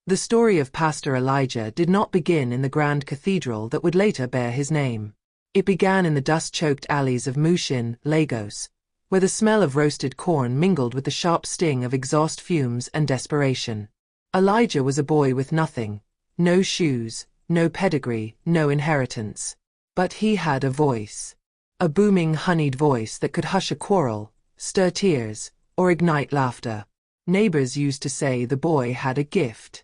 The story of Pastor Elijah did not begin in the grand cathedral that would later bear his name. It began in the dust-choked alleys of Mushin, Lagos, where the smell of roasted corn mingled with the sharp sting of exhaust fumes and desperation. Elijah was a boy with nothing, no shoes, no pedigree, no inheritance. But he had a voice. A booming, honeyed voice that could hush a quarrel, stir tears, or ignite laughter. Neighbors used to say the boy had a gift.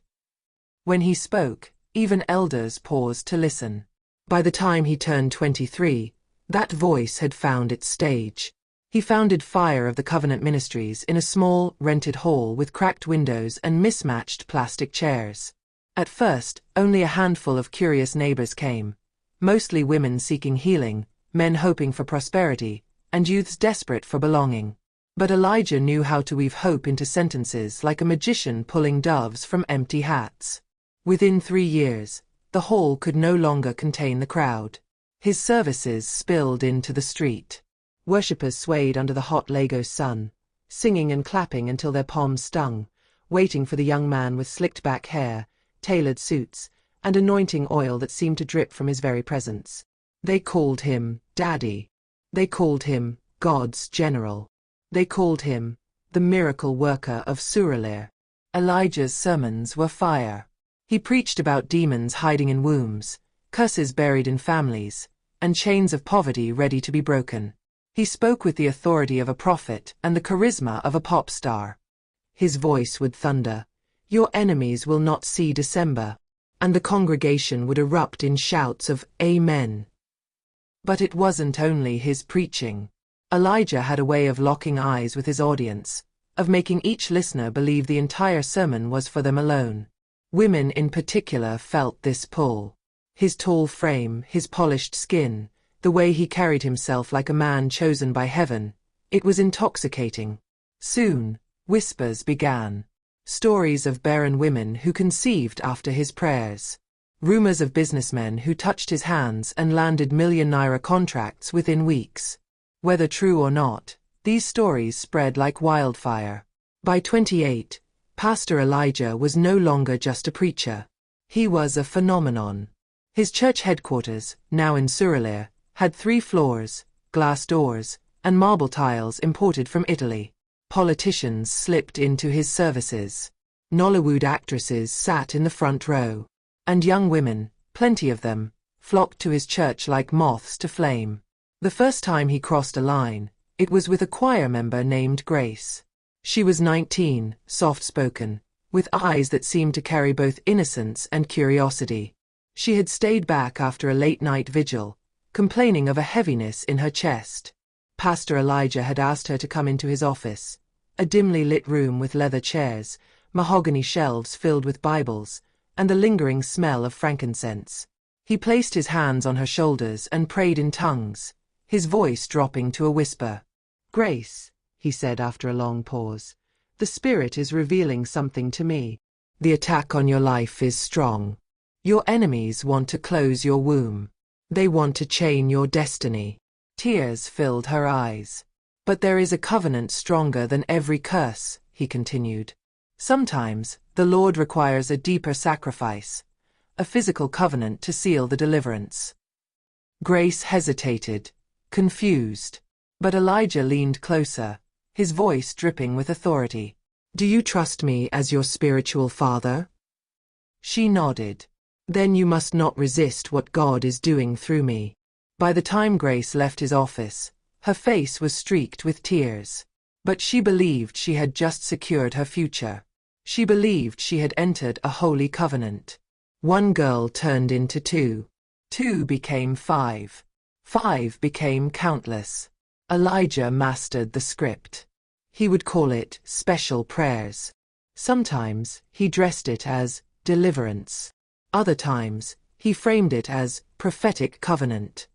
When he spoke, even elders paused to listen. By the time he turned 23, that voice had found its stage. He founded Fire of the Covenant Ministries in a small, rented hall with cracked windows and mismatched plastic chairs. At first, only a handful of curious neighbors came, mostly women seeking healing, men hoping for prosperity, and youths desperate for belonging. But Elijah knew how to weave hope into sentences like a magician pulling doves from empty hats. Within 3 years, the hall could no longer contain the crowd. His services spilled into the street. Worshippers swayed under the hot Lagos sun, singing and clapping until their palms stung, waiting for the young man with slicked-back hair, tailored suits, and anointing oil that seemed to drip from his very presence. They called him Daddy. They called him God's General. They called him the miracle worker of Surulere. Elijah's sermons were fire. He preached about demons hiding in wombs, curses buried in families, and chains of poverty ready to be broken. He spoke with the authority of a prophet and the charisma of a pop star. His voice would thunder, "Your enemies will not see December," and the congregation would erupt in shouts of Amen. But it wasn't only his preaching. Elijah had a way of locking eyes with his audience, of making each listener believe the entire sermon was for them alone. Women in particular felt this pull. His tall frame, his polished skin, the way he carried himself like a man chosen by heaven, it was intoxicating. Soon, whispers began. Stories of barren women who conceived after his prayers. Rumors of businessmen who touched his hands and landed million-naira contracts within weeks. Whether true or not, these stories spread like wildfire. By 28, Pastor Elijah was no longer just a preacher. He was a phenomenon. His church headquarters, now in Surulere, had 3 floors, glass doors, and marble tiles imported from Italy. Politicians slipped into his services. Nollywood actresses sat in the front row. And young women, plenty of them, flocked to his church like moths to flame. The first time he crossed a line, it was with a choir member named Grace. She was 19, soft-spoken, with eyes that seemed to carry both innocence and curiosity. She had stayed back after a late-night vigil, complaining of a heaviness in her chest. Pastor Elijah had asked her to come into his office, a dimly lit room with leather chairs, mahogany shelves filled with Bibles, and the lingering smell of frankincense. He placed his hands on her shoulders and prayed in tongues, his voice dropping to a whisper. "Grace," he said after a long pause, "the Spirit is revealing something to me. The attack on your life is strong. Your enemies want to close your womb. They want to chain your destiny." Tears filled her eyes. "But there is a covenant stronger than every curse," he continued. "Sometimes, the Lord requires a deeper sacrifice, a physical covenant to seal the deliverance." Grace hesitated, confused. But Elijah leaned closer, his voice dripping with authority. "Do you trust me as your spiritual father?" She nodded. "Then you must not resist what God is doing through me." By the time Grace left his office, her face was streaked with tears. But she believed she had just secured her future. She believed she had entered a holy covenant. 1 girl turned into 2. 2 became 5. 5 became countless. Elijah mastered the script. He would call it special prayers. Sometimes he dressed it as deliverance. Other times, he framed it as prophetic covenant.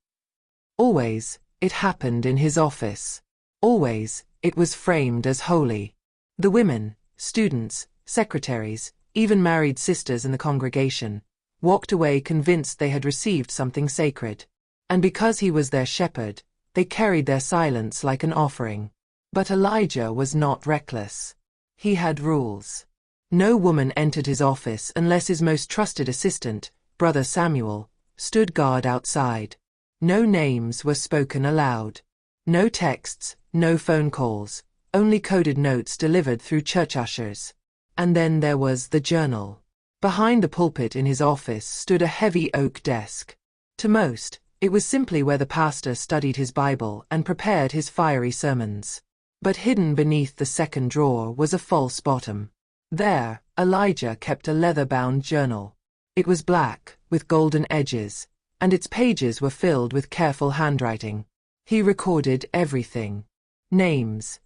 Always, it happened in his office. Always, it was framed as holy. The women, students, secretaries, even married sisters in the congregation, walked away convinced they had received something sacred. And because he was their shepherd, they carried their silence like an offering. But Elijah was not reckless. He had rules. No woman entered his office unless his most trusted assistant, Brother Samuel, stood guard outside. No names were spoken aloud. No texts, no phone calls, only coded notes delivered through church ushers. And then there was the journal. Behind the pulpit in his office stood a heavy oak desk. To most, it was simply where the pastor studied his Bible and prepared his fiery sermons. But hidden beneath the second drawer was a false bottom. There, Elijah kept a leather-bound journal. It was black, with golden edges, and its pages were filled with careful handwriting. He recorded everything. Names,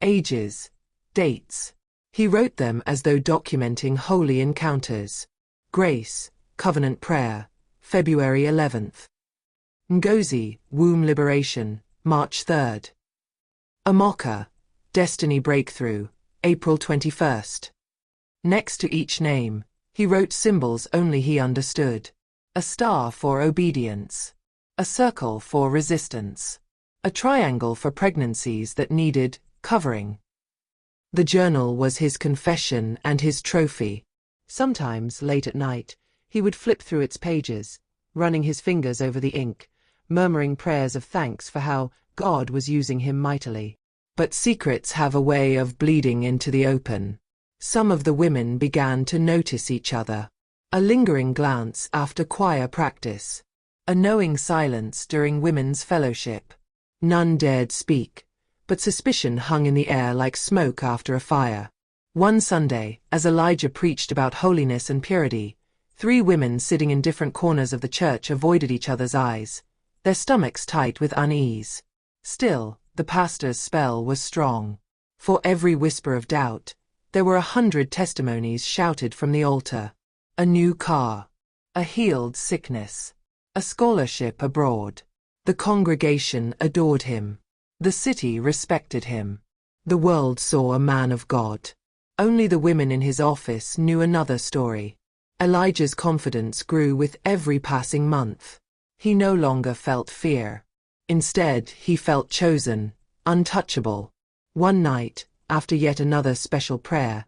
ages, dates. He wrote them as though documenting holy encounters. Grace, covenant prayer, February 11th. Ngozi, womb liberation, March 3rd. Amoka, destiny breakthrough, April 21st. Next to each name, he wrote symbols only he understood. A star for obedience. A circle for resistance. A triangle for pregnancies that needed covering. The journal was his confession and his trophy. Sometimes, late at night, he would flip through its pages, running his fingers over the ink, murmuring prayers of thanks for how God was using him mightily. But secrets have a way of bleeding into the open. Some of the women began to notice each other. A lingering glance after choir practice. A knowing silence during women's fellowship. None dared speak, but suspicion hung in the air like smoke after a fire. One Sunday, as Elijah preached about holiness and purity, 3 women sitting in different corners of the church avoided each other's eyes, their stomachs tight with unease. Still, the pastor's spell was strong. For every whisper of doubt, there were 100 testimonies shouted from the altar. A new car. A healed sickness. A scholarship abroad. The congregation adored him. The city respected him. The world saw a man of God. Only the women in his office knew another story. Elijah's confidence grew with every passing month. He no longer felt fear. Instead, he felt chosen, untouchable. One night, after yet another special prayer,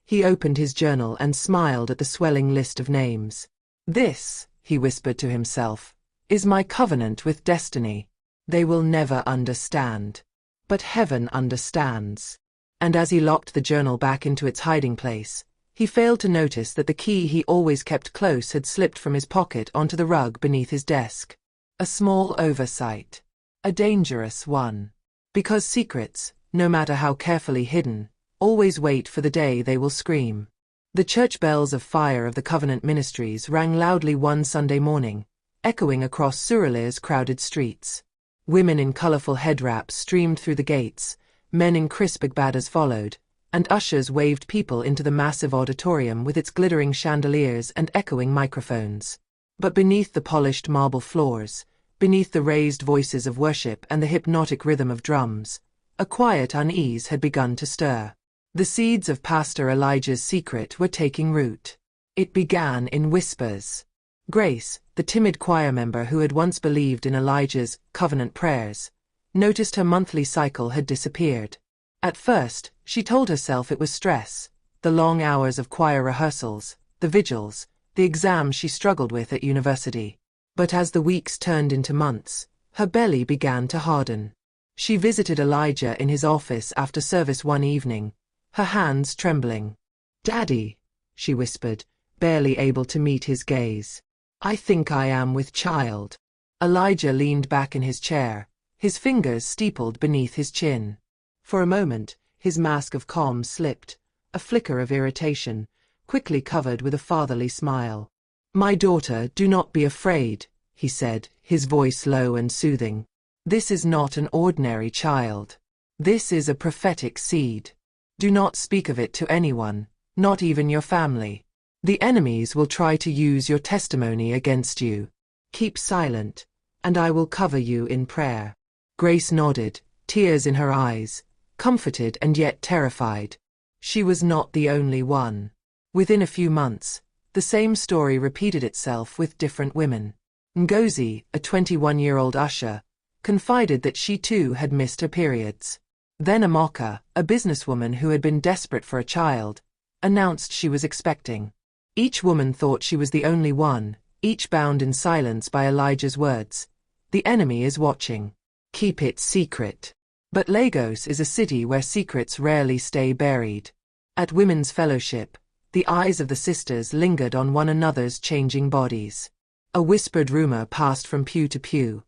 he opened his journal and smiled at the swelling list of names. "This," he whispered to himself, "is my covenant with destiny. They will never understand. But heaven understands." And as he locked the journal back into its hiding place, he failed to notice that the key he always kept close had slipped from his pocket onto the rug beneath his desk. A small oversight. A dangerous one. Because secrets, no matter how carefully hidden, always wait for the day they will scream. The church bells of fire of the Covenant Ministries rang loudly one Sunday morning, echoing across Surulir's crowded streets. Women in colorful head wraps streamed through the gates, men in crisp agbadas followed, and ushers waved people into the massive auditorium with its glittering chandeliers and echoing microphones. But beneath the polished marble floors, beneath the raised voices of worship and the hypnotic rhythm of drums, a quiet unease had begun to stir. The seeds of Pastor Elijah's secret were taking root. It began in whispers. Grace, the timid choir member who had once believed in Elijah's covenant prayers, noticed her monthly cycle had disappeared. At first, she told herself it was stress, the long hours of choir rehearsals, the vigils, the exams she struggled with at university. But as the weeks turned into months, her belly began to harden. She visited Elijah in his office after service one evening, her hands trembling. "Daddy," she whispered, barely able to meet his gaze. "I think I am with child." Elijah leaned back in his chair, his fingers steepled beneath his chin. For a moment, his mask of calm slipped, a flicker of irritation, quickly covered with a fatherly smile. "My daughter, do not be afraid," he said, his voice low and soothing. "This is not an ordinary child. This is a prophetic seed. Do not speak of it to anyone, not even your family. The enemies will try to use your testimony against you. Keep silent, and I will cover you in prayer." Grace nodded, tears in her eyes, comforted and yet terrified. She was not the only one. Within a few months, the same story repeated itself with different women. Ngozi, a 21-year-old usher, confided that she too had missed her periods. Then Amoka, a businesswoman who had been desperate for a child, announced she was expecting. Each woman thought she was the only one, each bound in silence by Elijah's words. The enemy is watching. Keep it secret. But Lagos is a city where secrets rarely stay buried. At women's fellowship, the eyes of the sisters lingered on one another's changing bodies. A whispered rumor passed from pew to pew.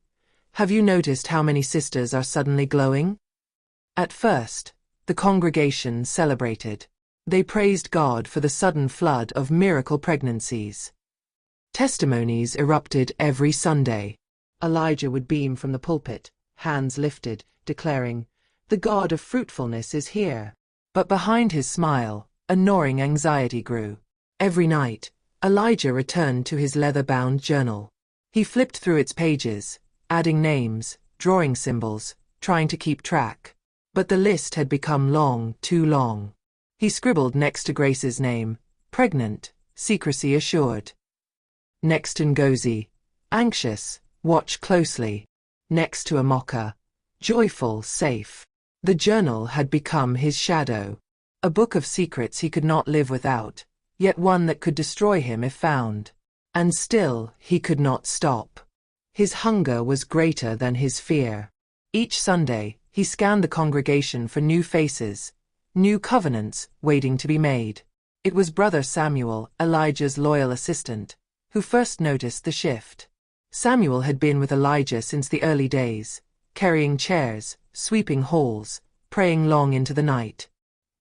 Have you noticed how many sisters are suddenly glowing? At first, the congregation celebrated. They praised God for the sudden flood of miracle pregnancies. Testimonies erupted every Sunday. Elijah would beam from the pulpit, hands lifted, declaring, "The God of fruitfulness is here." But behind his smile, a gnawing anxiety grew. Every night, Elijah returned to his leather-bound journal. He flipped through its pages, adding names, drawing symbols, trying to keep track. But the list had become long, too long. He scribbled next to Grace's name, "Pregnant, secrecy assured." Next to Ngozi, "Anxious, watch closely." Next to Amoka, "Joyful, safe." The journal had become his shadow. A book of secrets he could not live without, yet one that could destroy him if found. And still, he could not stop. His hunger was greater than his fear. Each Sunday, he scanned the congregation for new faces, new covenants waiting to be made. It was Brother Samuel, Elijah's loyal assistant, who first noticed the shift. Samuel had been with Elijah since the early days, carrying chairs, sweeping halls, praying long into the night.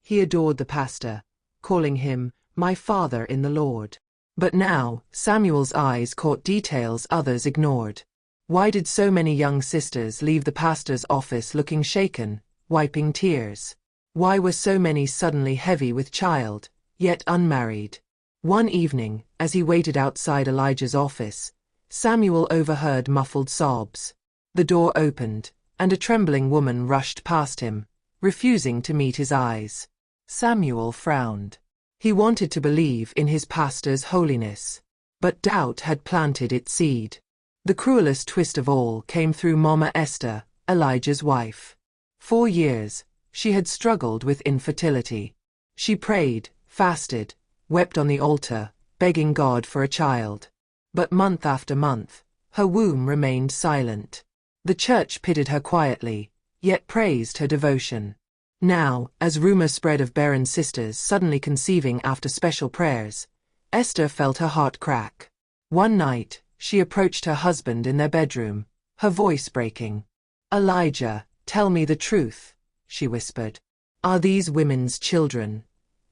He adored the pastor, calling him, "My father in the Lord." But now, Samuel's eyes caught details others ignored. Why did so many young sisters leave the pastor's office looking shaken, wiping tears? Why were so many suddenly heavy with child, yet unmarried? One evening, as he waited outside Elijah's office, Samuel overheard muffled sobs. The door opened, and a trembling woman rushed past him, refusing to meet his eyes. Samuel frowned. He wanted to believe in his pastor's holiness, but doubt had planted its seed. The cruelest twist of all came through Mama Esther, Elijah's wife. 4 years, she had struggled with infertility. She prayed, fasted, wept on the altar, begging God for a child. But month after month, her womb remained silent. The church pitied her quietly, yet praised her devotion. Now, as rumor spread of barren sisters suddenly conceiving after special prayers, Esther felt her heart crack. One night, she approached her husband in their bedroom, her voice breaking. "Elijah, tell me the truth," she whispered. "Are these women's children?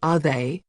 Are they?"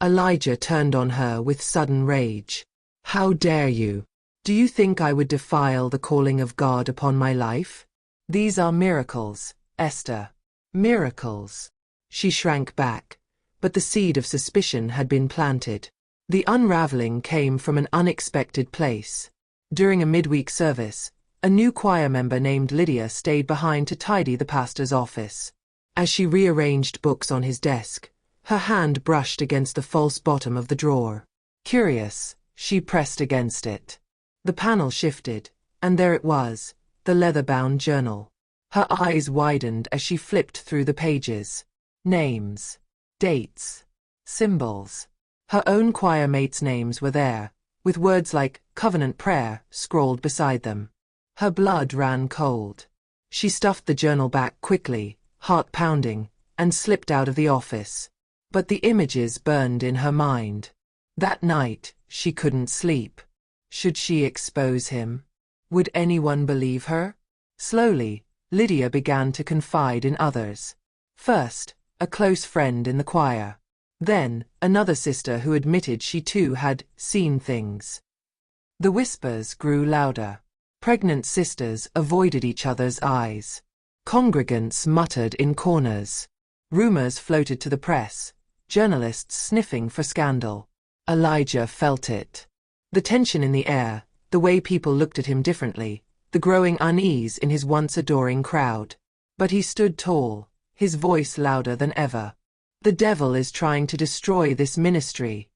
Elijah turned on her with sudden rage. "How dare you? Do you think I would defile the calling of God upon my life? These are miracles, Esther. Miracles." She shrank back, but the seed of suspicion had been planted. The unraveling came from an unexpected place. During a midweek service, a new choir member named Lydia stayed behind to tidy the pastor's office. As she rearranged books on his desk, her hand brushed against the false bottom of the drawer. Curious, she pressed against it. The panel shifted, and there it was, the leather-bound journal. Her eyes widened as she flipped through the pages. Names, dates, symbols. Her own choir mates' names were there, with words like covenant prayer scrawled beside them. Her blood ran cold. She stuffed the journal back quickly, heart pounding, and slipped out of the office. But the images burned in her mind. That night, she couldn't sleep. Should she expose him? Would anyone believe her? Slowly, Lydia began to confide in others. First, a close friend in the choir. Then, another sister who admitted she too had seen things. The whispers grew louder. Pregnant sisters avoided each other's eyes. Congregants muttered in corners. Rumors floated to the press, journalists sniffing for scandal. Elijah felt it. The tension in the air, the way people looked at him differently, the growing unease in his once adoring crowd. But he stood tall, his voice louder than ever. "The devil is trying to destroy this ministry,"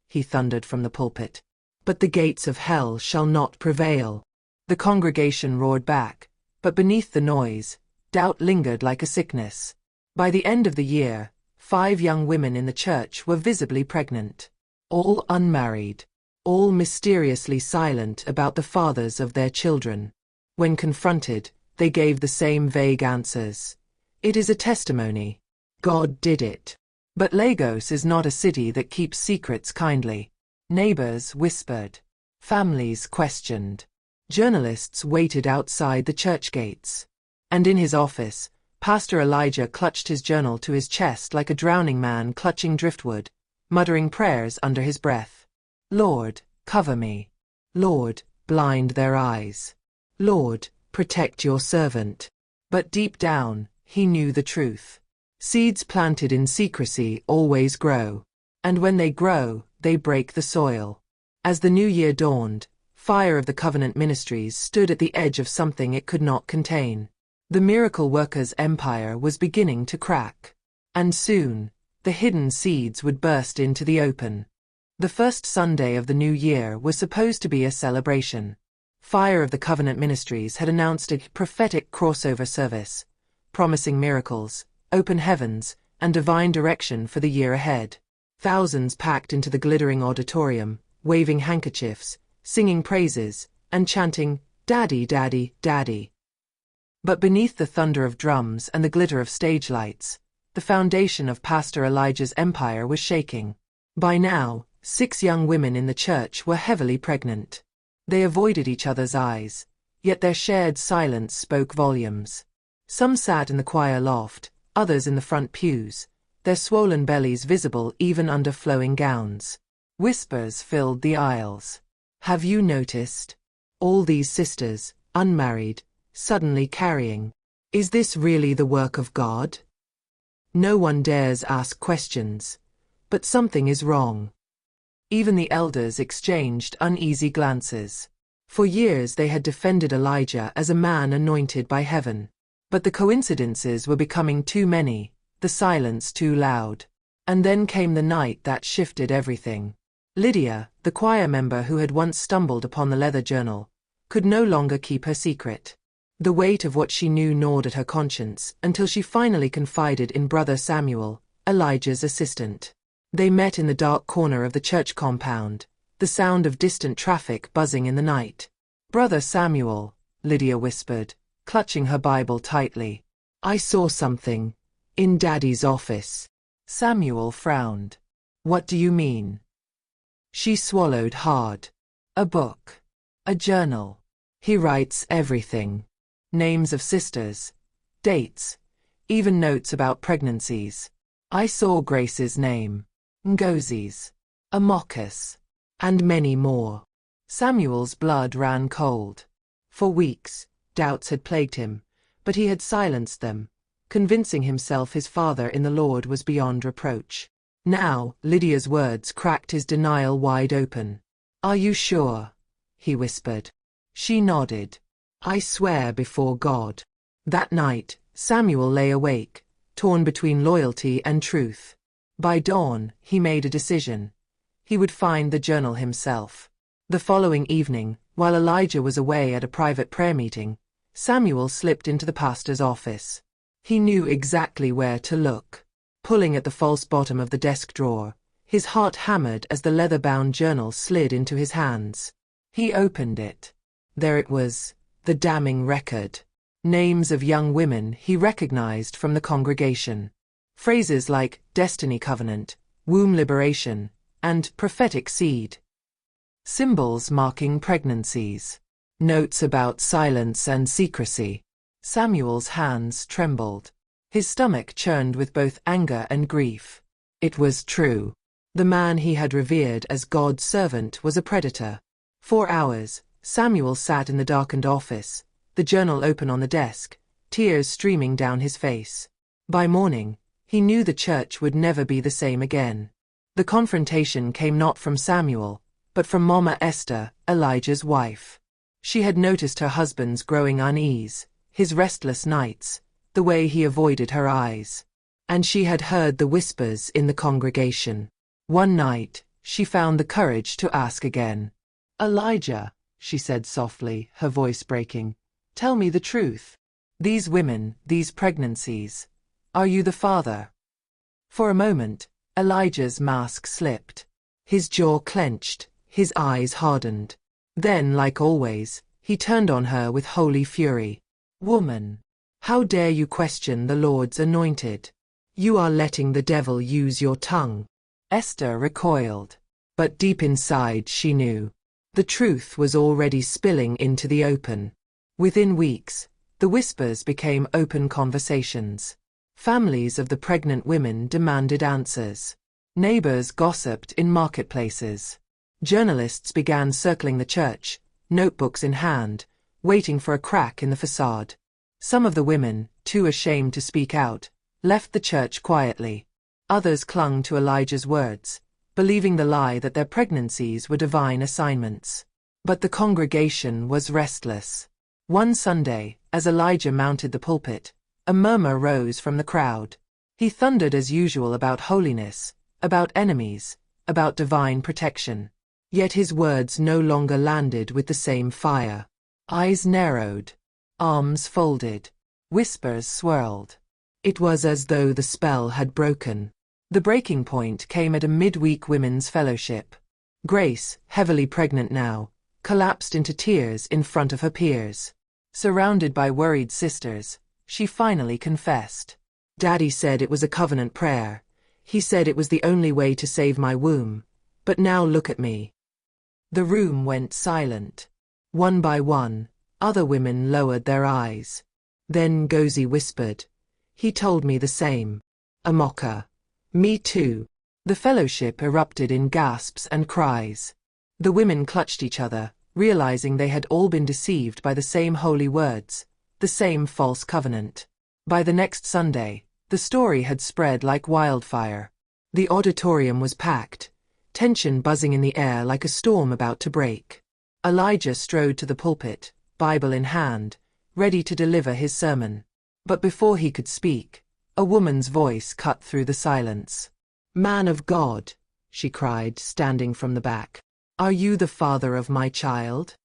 he thundered from the pulpit. "But the gates of hell shall not prevail." The congregation roared back, but beneath the noise, doubt lingered like a sickness. By the end of the year, 5 young women in the church were visibly pregnant. All unmarried. All mysteriously silent about the fathers of their children. When confronted, they gave the same vague answers. It is a testimony. God did it. But Lagos is not a city that keeps secrets kindly. Neighbors whispered. Families questioned. Journalists waited outside the church gates. And in his office, Pastor Elijah clutched his journal to his chest like a drowning man clutching driftwood, muttering prayers under his breath. Lord, cover me. Lord, blind their eyes. Lord, protect your servant. But deep down, he knew the truth. Seeds planted in secrecy always grow. And when they grow, they break the soil. As the new year dawned, Fire of the Covenant Ministries stood at the edge of something it could not contain. The miracle workers' empire was beginning to crack. And soon, the hidden seeds would burst into the open. The first Sunday of the new year was supposed to be a celebration. Fire of the Covenant Ministries had announced a prophetic crossover service, promising miracles, open heavens, and divine direction for the year ahead. Thousands packed into the glittering auditorium, waving handkerchiefs, singing praises, and chanting, "Daddy, Daddy, Daddy." But beneath the thunder of drums and the glitter of stage lights, the foundation of Pastor Elijah's empire was shaking. By now, 6 young women in the church were heavily pregnant. They avoided each other's eyes, yet their shared silence spoke volumes. Some sat in the choir loft, others in the front pews, their swollen bellies visible even under flowing gowns. Whispers filled the aisles. Have you noticed? All these sisters, unmarried, suddenly carrying. Is this really the work of God? No one dares ask questions, but something is wrong. Even the elders exchanged uneasy glances. For years they had defended Elijah as a man anointed by heaven. But the coincidences were becoming too many, the silence too loud. And then came the night that shifted everything. Lydia, the choir member who had once stumbled upon the leather journal, could no longer keep her secret. The weight of what she knew gnawed at her conscience until she finally confided in Brother Samuel, Elijah's assistant. They met in the dark corner of the church compound, the sound of distant traffic buzzing in the night. "Brother Samuel," Lydia whispered, clutching her Bible tightly. "I saw something. In Daddy's office." Samuel frowned. "What do you mean?" She swallowed hard. "A book. A journal. He writes everything. Names of sisters. Dates. Even notes about pregnancies. I saw Grace's name. Ngosi's. Amokas. And many more." Samuel's blood ran cold. For weeks, doubts had plagued him, but he had silenced them, convincing himself his father in the Lord was beyond reproach. Now, Lydia's words cracked his denial wide open. "Are you sure?" he whispered. She nodded. "I swear before God." That night, Samuel lay awake, torn between loyalty and truth. By dawn, he made a decision. He would find the journal himself. The following evening, while Elijah was away at a private prayer meeting, Samuel slipped into the pastor's office. He knew exactly where to look. Pulling at the false bottom of the desk drawer, his heart hammered as the leather-bound journal slid into his hands. He opened it. There it was, the damning record. Names of young women he recognized from the congregation. Phrases like destiny covenant, womb liberation, and prophetic seed. Symbols marking pregnancies. Notes about silence and secrecy. Samuel's hands trembled. His stomach churned with both anger and grief. It was true. The man he had revered as God's servant was a predator. For hours, Samuel sat in the darkened office, the journal open on the desk, tears streaming down his face. By morning, he knew the church would never be the same again. The confrontation came not from Samuel, but from Mama Esther, Elijah's wife. She had noticed her husband's growing unease, his restless nights, the way he avoided her eyes. And she had heard the whispers in the congregation. One night, she found the courage to ask again. "Elijah," she said softly, her voice breaking, "tell me the truth. These women, these pregnancies. Are you the father?" For a moment, Elijah's mask slipped. His jaw clenched, his eyes hardened. Then, like always, he turned on her with holy fury. "Woman, how dare you question the Lord's anointed? You are letting the devil use your tongue." Esther recoiled. But deep inside she knew. The truth was already spilling into the open. Within weeks, the whispers became open conversations. Families of the pregnant women demanded answers. Neighbors gossiped in marketplaces. Journalists began circling the church, notebooks in hand, waiting for a crack in the facade. Some of the women, too ashamed to speak out, left the church quietly. Others clung to Elijah's words, believing the lie that their pregnancies were divine assignments. But the congregation was restless. One Sunday, as Elijah mounted the pulpit, a murmur rose from the crowd. He thundered as usual about holiness, about enemies, about divine protection. Yet his words no longer landed with the same fire. Eyes narrowed, arms folded, whispers swirled. It was as though the spell had broken. The breaking point came at a midweek women's fellowship. Grace, heavily pregnant now, collapsed into tears in front of her peers. Surrounded by worried sisters, she finally confessed. "Daddy said it was a covenant prayer. He said it was the only way to save my womb. But now look at me." The room went silent. One by one, other women lowered their eyes. Then Gozi whispered, "He told me the same." A mocker. "Me too." The fellowship erupted in gasps and cries. The women clutched each other, realizing they had all been deceived by the same holy words, the same false covenant. By the next Sunday, the story had spread like wildfire. The auditorium was packed, tension buzzing in the air like a storm about to break. Elijah strode to the pulpit, Bible in hand, ready to deliver his sermon. But before he could speak, a woman's voice cut through the silence. "Man of God," she cried, standing from the back, "are you the father of my child?"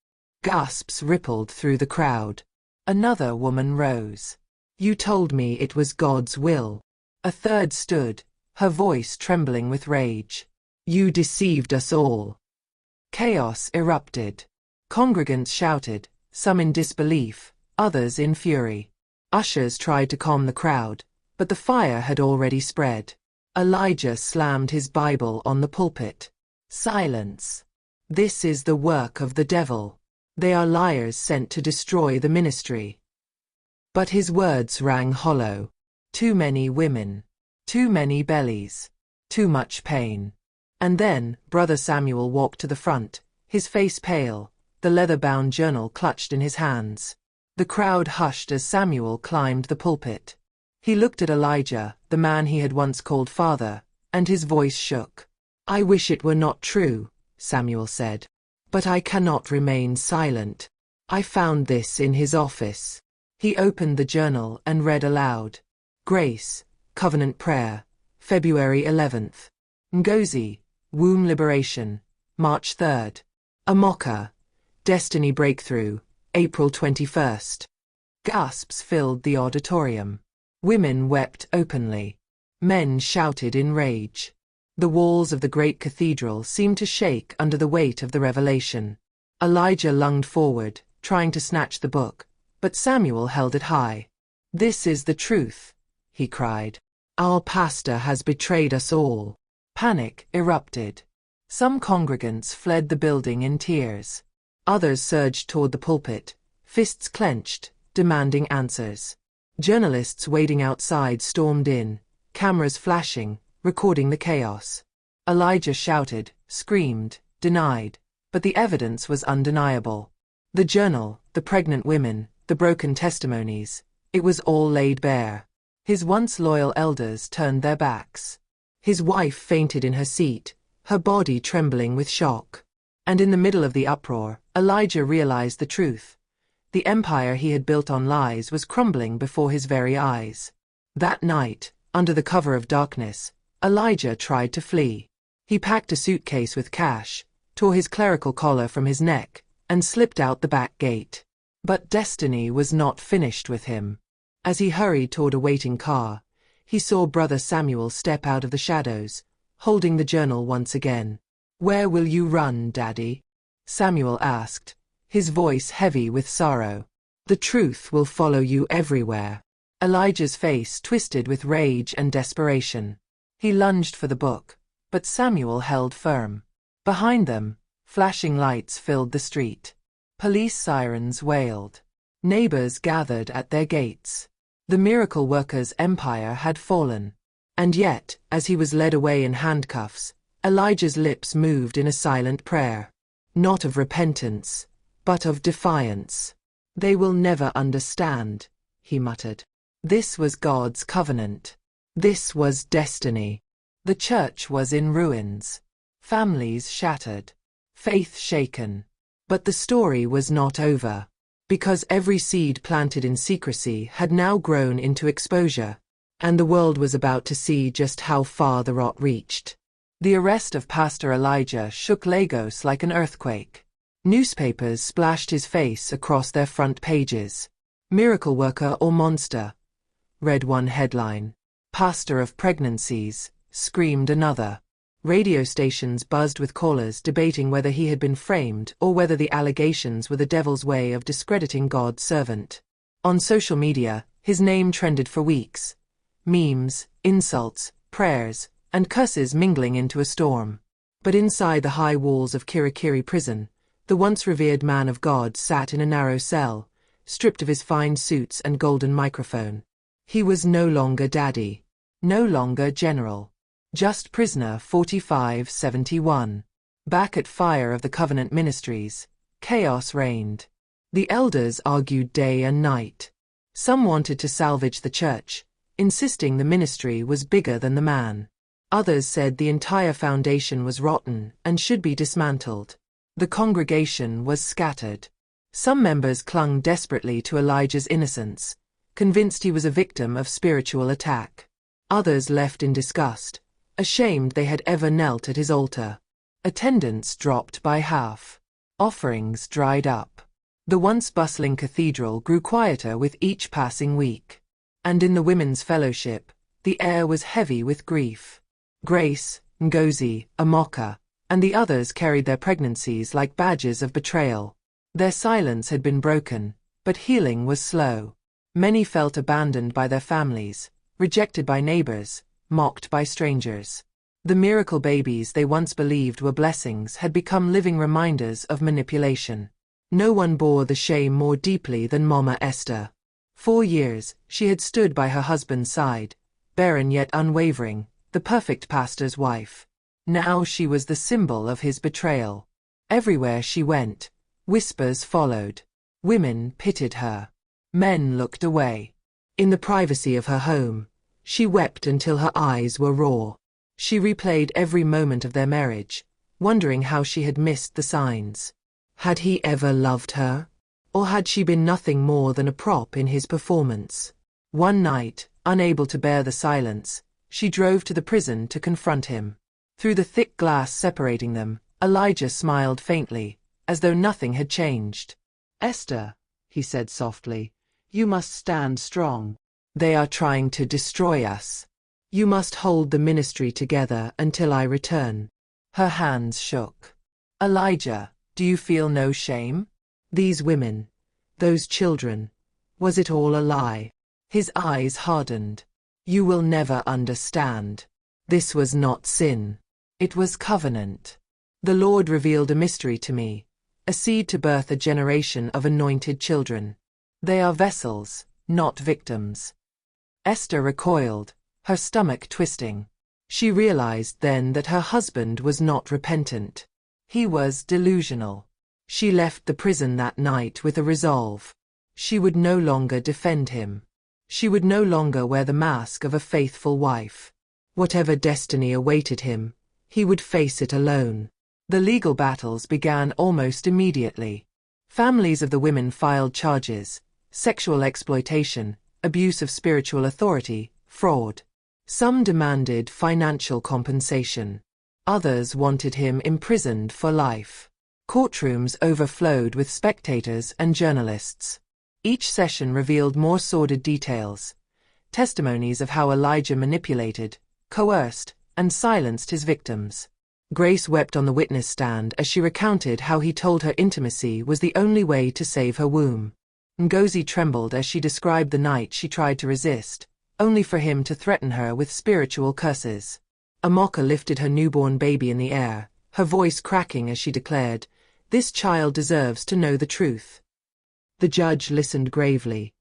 Gasps rippled through the crowd. Another woman rose. "You told me it was God's will." A third stood, her voice trembling with rage. "You deceived us all." Chaos erupted. Congregants shouted, some in disbelief, others in fury. Ushers tried to calm the crowd, but the fire had already spread. Elijah slammed his Bible on the pulpit. "Silence. This is the work of the devil. They are liars sent to destroy the ministry." But his words rang hollow. Too many women. Too many bellies. Too much pain. And then, Brother Samuel walked to the front, his face pale, the leather-bound journal clutched in his hands. The crowd hushed as Samuel climbed the pulpit. He looked at Elijah, the man he had once called father, and his voice shook. "I wish it were not true," Samuel said. "But I cannot remain silent. I found this in his office." He opened the journal and read aloud. "Grace, Covenant Prayer, February 11th. Ngozi, Womb Liberation, March 3rd. Amoka, Destiny Breakthrough, April 21st. Gasps filled the auditorium. Women wept openly. Men shouted in rage. The walls of the great cathedral seemed to shake under the weight of the revelation. Elijah lunged forward, trying to snatch the book, but Samuel held it high. "This is the truth," he cried. "Our pastor has betrayed us all." Panic erupted. Some congregants fled the building in tears. Others surged toward the pulpit, fists clenched, demanding answers. Journalists waiting outside stormed in, cameras flashing, recording the chaos. Elijah shouted, screamed, denied, but the evidence was undeniable. The journal, the pregnant women, the broken testimonies, it was all laid bare. His once loyal elders turned their backs. His wife fainted in her seat, her body trembling with shock. And in the middle of the uproar, Elijah realized the truth. The empire he had built on lies was crumbling before his very eyes. That night, under the cover of darkness, Elijah tried to flee. He packed a suitcase with cash, tore his clerical collar from his neck, and slipped out the back gate. But destiny was not finished with him. As he hurried toward a waiting car, he saw Brother Samuel step out of the shadows, holding the journal once again. "Where will you run, Daddy?" Samuel asked, his voice heavy with sorrow. "The truth will follow you everywhere." Elijah's face twisted with rage and desperation. He lunged for the book, but Samuel held firm. Behind them, flashing lights filled the street. Police sirens wailed. Neighbors gathered at their gates. The miracle worker's empire had fallen. And yet, as he was led away in handcuffs, Elijah's lips moved in a silent prayer. Not of repentance, but of defiance. "They will never understand," he muttered. This was God's covenant. This was destiny. The church was in ruins. Families shattered. Faith shaken. But the story was not over. Because every seed planted in secrecy had now grown into exposure, and the world was about to see just how far the rot reached. The arrest of Pastor Elijah shook Lagos like an earthquake. Newspapers splashed his face across their front pages. "Miracle worker or monster?" read one headline. "Pastor of pregnancies," screamed another. Radio stations buzzed with callers debating whether he had been framed or whether the allegations were the devil's way of discrediting God's servant. On social media, his name trended for weeks. Memes, insults, prayers, and curses mingling into a storm. But inside the high walls of Kirikiri prison, the once revered man of God sat in a narrow cell, stripped of his fine suits and golden microphone. He was no longer daddy, no longer general. Just prisoner 4571. Back at Fire of the Covenant Ministries, chaos reigned. The elders argued day and night. Some wanted to salvage the church, insisting the ministry was bigger than the man. Others said the entire foundation was rotten and should be dismantled. The congregation was scattered. Some members clung desperately to Elijah's innocence, convinced he was a victim of spiritual attack. Others left in disgust, ashamed they had ever knelt at his altar. Attendance dropped by half. Offerings dried up. The once bustling cathedral grew quieter with each passing week. And in the women's fellowship, the air was heavy with grief. Grace, Ngozi, Amoka, and the others carried their pregnancies like badges of betrayal. Their silence had been broken, but healing was slow. Many felt abandoned by their families, rejected by neighbors, mocked by strangers. The miracle babies they once believed were blessings had become living reminders of manipulation. No one bore the shame more deeply than Mama Esther. 4 years, she had stood by her husband's side, barren yet unwavering, the perfect pastor's wife. Now she was the symbol of his betrayal. Everywhere she went, whispers followed. Women pitied her. Men looked away. In the privacy of her home, she wept until her eyes were raw. She replayed every moment of their marriage, wondering how she had missed the signs. Had he ever loved her? Or had she been nothing more than a prop in his performance? One night, unable to bear the silence, she drove to the prison to confront him. Through the thick glass separating them, Elijah smiled faintly, as though nothing had changed. "Esther," he said softly, "you must stand strong. They are trying to destroy us. You must hold the ministry together until I return." Her hands shook. "Elijah, do you feel no shame? These women, those children, was it all a lie?" His eyes hardened. "You will never understand. This was not sin. It was covenant. The Lord revealed a mystery to me, a seed to birth a generation of anointed children. They are vessels, not victims." Esther recoiled, her stomach twisting. She realized then that her husband was not repentant. He was delusional. She left the prison that night with a resolve. She would no longer defend him. She would no longer wear the mask of a faithful wife. Whatever destiny awaited him, he would face it alone. The legal battles began almost immediately. Families of the women filed charges: sexual exploitation, abuse of spiritual authority, fraud. Some demanded financial compensation. Others wanted him imprisoned for life. Courtrooms overflowed with spectators and journalists. Each session revealed more sordid details: testimonies of how Elijah manipulated, coerced, and silenced his victims. Grace wept on the witness stand as she recounted how he told her intimacy was the only way to save her womb. Ngozi trembled as she described the night she tried to resist, only for him to threaten her with spiritual curses. Amoka lifted her newborn baby in the air, her voice cracking as she declared, "This child deserves to know the truth." The judge listened gravely,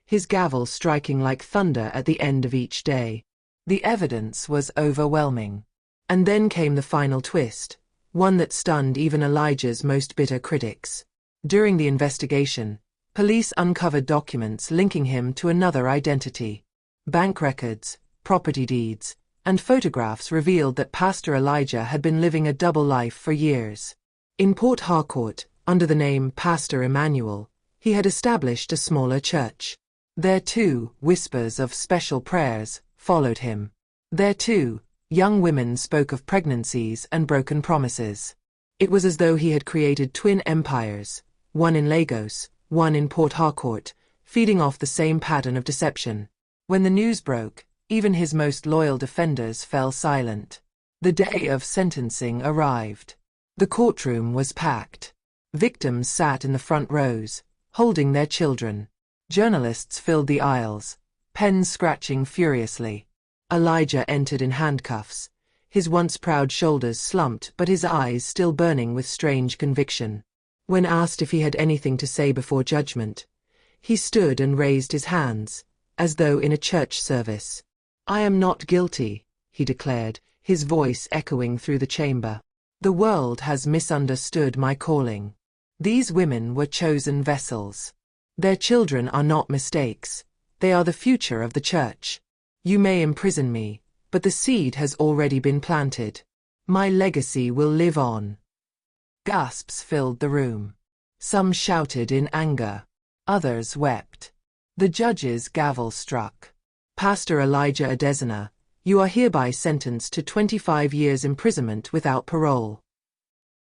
his gavel striking like thunder at the end of each day. The evidence was overwhelming. And then came the final twist, one that stunned even Elijah's most bitter critics. During the investigation, police uncovered documents linking him to another identity. Bank records, property deeds, and photographs revealed that Pastor Elijah had been living a double life for years. In Port Harcourt, under the name Pastor Emmanuel, he had established a smaller church. There too, whispers of special prayers followed him. There too, young women spoke of pregnancies and broken promises. It was as though he had created twin empires, one in Lagos, one in Port Harcourt, feeding off the same pattern of deception. When the news broke, even his most loyal defenders fell silent. The day of sentencing arrived. The courtroom was packed. Victims sat in the front rows, holding their children. Journalists filled the aisles, pens scratching furiously. Elijah entered in handcuffs, his once proud shoulders slumped but his eyes still burning with strange conviction. When asked if he had anything to say before judgment, he stood and raised his hands, as though in a church service. "I am not guilty," he declared, his voice echoing through the chamber. "The world has misunderstood my calling. These women were chosen vessels. Their children are not mistakes, they are the future of the church. You may imprison me, but the seed has already been planted. My legacy will live on." Gasps filled the room. Some shouted in anger. Others wept. The judge's gavel struck. "Pastor Elijah Adesina, you are hereby sentenced to 25 years imprisonment without parole."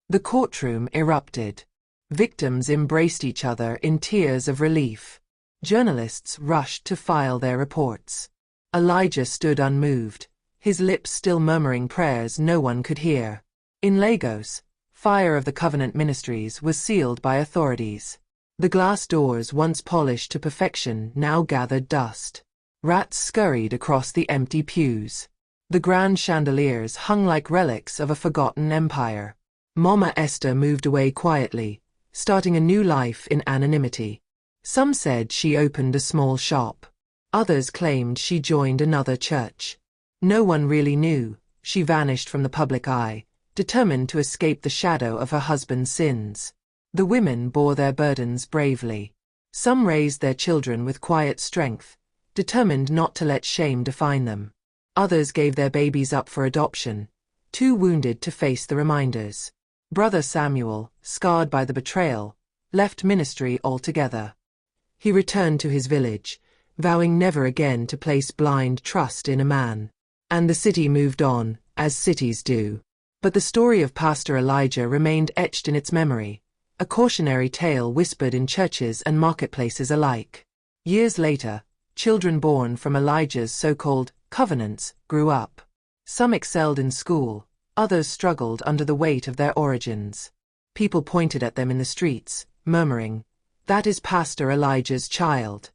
The courtroom erupted. Victims embraced each other in tears of relief. Journalists rushed to file their reports. Elijah stood unmoved, his lips still murmuring prayers no one could hear. In Lagos, Fire of the Covenant Ministries was sealed by authorities. The glass doors once polished to perfection now gathered dust. Rats scurried across the empty pews. The grand chandeliers hung like relics of a forgotten empire. Mama Esther moved away quietly, starting a new life in anonymity. Some said she opened a small shop. Others claimed she joined another church. No one really knew. She vanished from the public eye, determined to escape the shadow of her husband's sins. The women bore their burdens bravely. Some raised their children with quiet strength, determined not to let shame define them. Others gave their babies up for adoption, too wounded to face the reminders. Brother Samuel, scarred by the betrayal, left ministry altogether. He returned to his village, vowing never again to place blind trust in a man. And the city moved on, as cities do. But the story of Pastor Elijah remained etched in its memory, a cautionary tale whispered in churches and marketplaces alike. Years later, children born from Elijah's so-called covenants grew up. Some excelled in school, others struggled under the weight of their origins. People pointed at them in the streets, murmuring, "That is Pastor Elijah's child."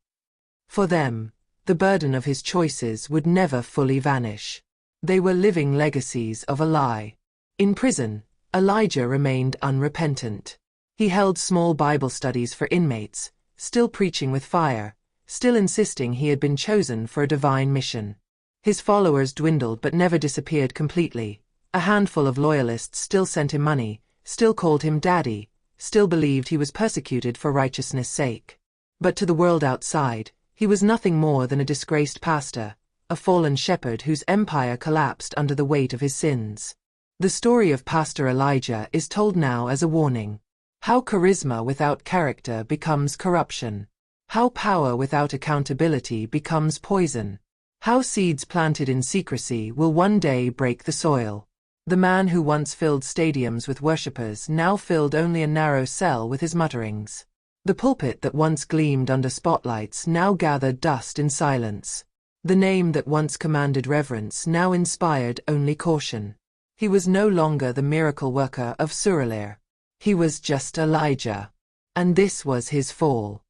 For them, the burden of his choices would never fully vanish. They were living legacies of a lie. In prison, Elijah remained unrepentant. He held small Bible studies for inmates, still preaching with fire, still insisting he had been chosen for a divine mission. His followers dwindled but never disappeared completely. A handful of loyalists still sent him money, still called him daddy, still believed he was persecuted for righteousness' sake. But to the world outside, he was nothing more than a disgraced pastor, a fallen shepherd whose empire collapsed under the weight of his sins. The story of Pastor Elijah is told now as a warning. How charisma without character becomes corruption. How power without accountability becomes poison. How seeds planted in secrecy will one day break the soil. The man who once filled stadiums with worshippers now filled only a narrow cell with his mutterings. The pulpit that once gleamed under spotlights now gathered dust in silence. The name that once commanded reverence now inspired only caution. He was no longer the miracle worker of Suralair. He was just Elijah. And this was his fall.